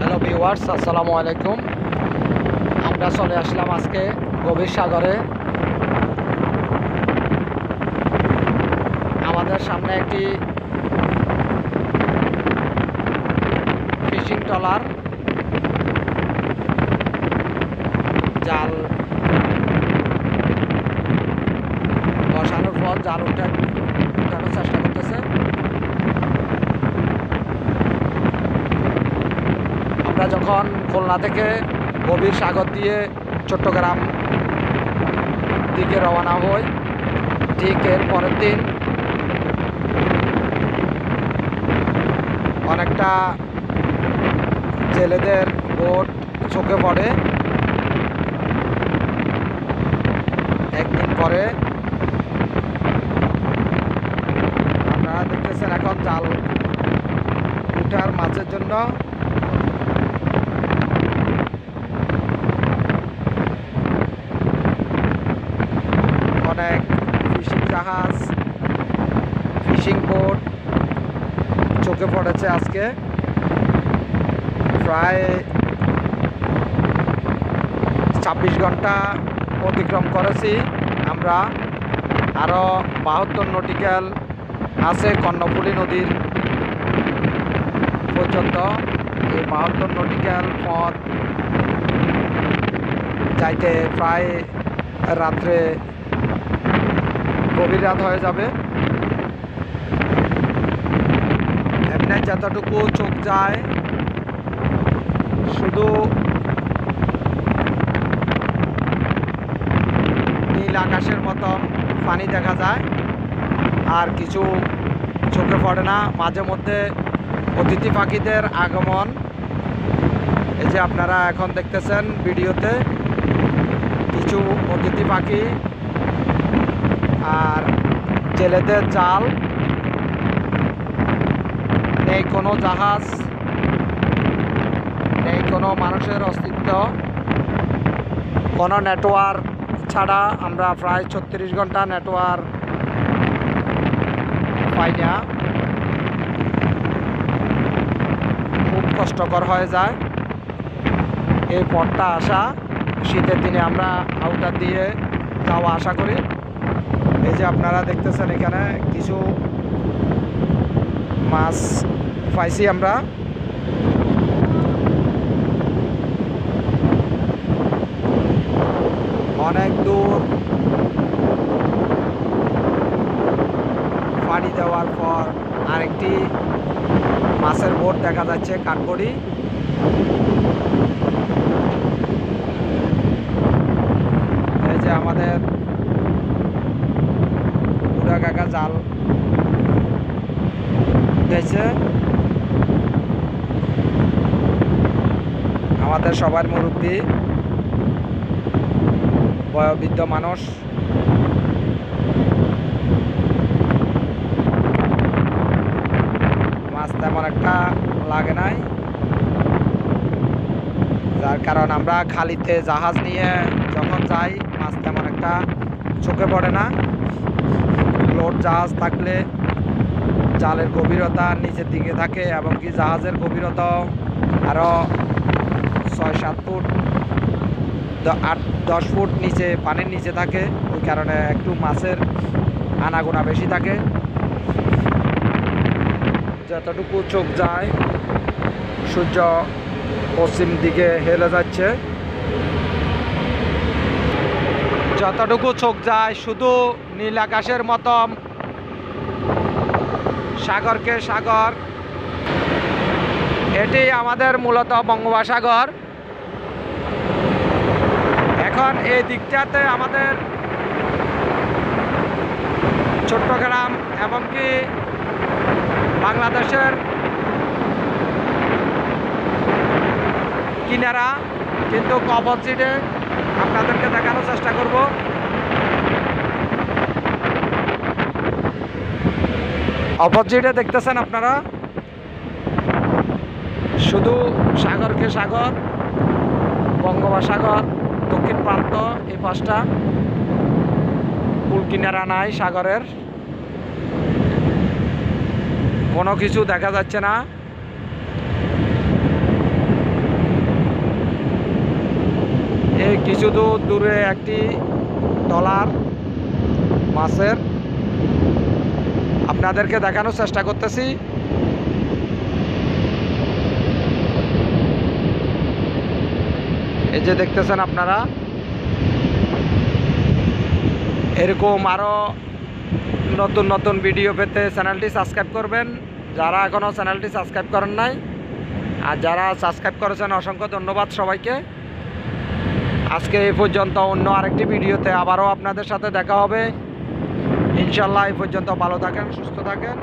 Hello viewers, আসসালামু আলাইকুম। আমরা চলে আসলাম আজকে গভীর সাগরে। আমাদের সামনে একটি ফিশিং ট্রলার জাল বসানোর পর জাল উঠানোর চেষ্টা করতেছে। আমরা যখন খুলনা থেকে গভীর সাগর দিয়ে চট্টগ্রাম দিকে রওনা হই, ঠিক এর পরের দিন অনেকটা জেলেদের বোট চোখে পড়ে। একদিন পরে আপনারা দেখতেছেন এখন জাল উঠার মাছের জন্য অনেক ফিশিং জাহাজ, ফিশিং বোট চোখে পড়েছে। আজকে প্রায় 26 ঘন্টা অতিক্রম করেছি আমরা। আরও 72 নটিক্যাল আছে কর্ণফুলী নদীর পর্যন্ত। এই 72 নটিক্যাল পথ যাইতে প্রায় রাত্রে গভীর রাত হয়ে যাবে। এমনি যতটুকু চোখ যায় শুধু নীল আকাশের মতন পানি দেখা যায়, আর কিছু চোখে পড়ে না। মাঝে মধ্যে অতিথি পাখিদের আগমন, এই যে আপনারা এখন দেখতেছেন ভিডিওতে কিছু অতিথি পাখি আর জেলেদের জাল। নেই কোনো জাহাজ, নেই কোনো মানুষের অস্তিত্ব, কোনো নেটওয়ার্ক ছাড়া আমরা প্রায় 36 ঘন্টা নেটওয়ার্ক পাই না। খুব কষ্টকর হয়ে যায় এই পথটা আসা। শীতের দিনে আমরা আউটার দিয়ে যাওয়া আশা করি। এই যে আপনারা দেখতেছেন এখানে কিছু মাছ পাইছি আমরা। অনেক দূর পাড়ি দেওয়ার পর আরেকটি মাছের বোট দেখা যাচ্ছে, কাঠবড়ি। এই যে আমাদের বুড়া কাকা জাল উঠেছে। আমাদের সবার মুরব্বী বয়োবৃদ্ধ মানুষ। মাছ তেমন একটা লাগে নাই, যার কারণ আমরা খালিতে জাহাজ নিয়ে যখন যাই মাছ তেমন একটা চোখে পড়ে না। লোড জাহাজ থাকলে জালের গভীরতা নিচের দিকে থাকে, এবং কি জাহাজের গভীরতা আরও 6-7 ফুট 8-10 ফুট নিচে পানির নিচে থাকে। ওই কারণে একটু মাছের আনাগোনা বেশি থাকে। যতটুকু চোখ যায় সূর্য পশ্চিম দিকে হেলে যাচ্ছে। যতটুকু চোখ যায় শুধু নীল আকাশের মতন, সাগরকে সাগর। এটি আমাদের মূলত বঙ্গোপসাগর। এখন এই দিকটাতে আমাদের চট্টগ্রাম এবং কি বাংলাদেশের কিনারা, কিন্তু অপোজিটে আপনাদেরকে দেখানোর চেষ্টা করব। অপোজিটে দেখতেছেন আপনারা শুধু সাগরকে সাগর, বঙ্গোপসাগর দক্ষিণ প্রান্ত। এই পাশটা কুল কিনারা নাই সাগরের, কোনো কিছু দেখা যাচ্ছে না। কিছু দূর দূরে একটি ট্রলার মাছের আপনাদেরকে দেখানোর চেষ্টা করতেছি। এই যে দেখতেছেন আপনারা, এরকম আরও নতুন নতুন ভিডিও পেতে চ্যানেলটি সাবস্ক্রাইব করবেন যারা এখনও চ্যানেলটি সাবস্ক্রাইব করেন নাই, আর যারা সাবস্ক্রাইব করেছেন অসংখ্য ধন্যবাদ সবাইকে। আজকে এই পর্যন্ত, অন্য আরেকটি ভিডিওতে আবারও আপনাদের সাথে দেখা হবে ইনশাল্লাহ। এই পর্যন্ত ভালো থাকেন, সুস্থ থাকেন।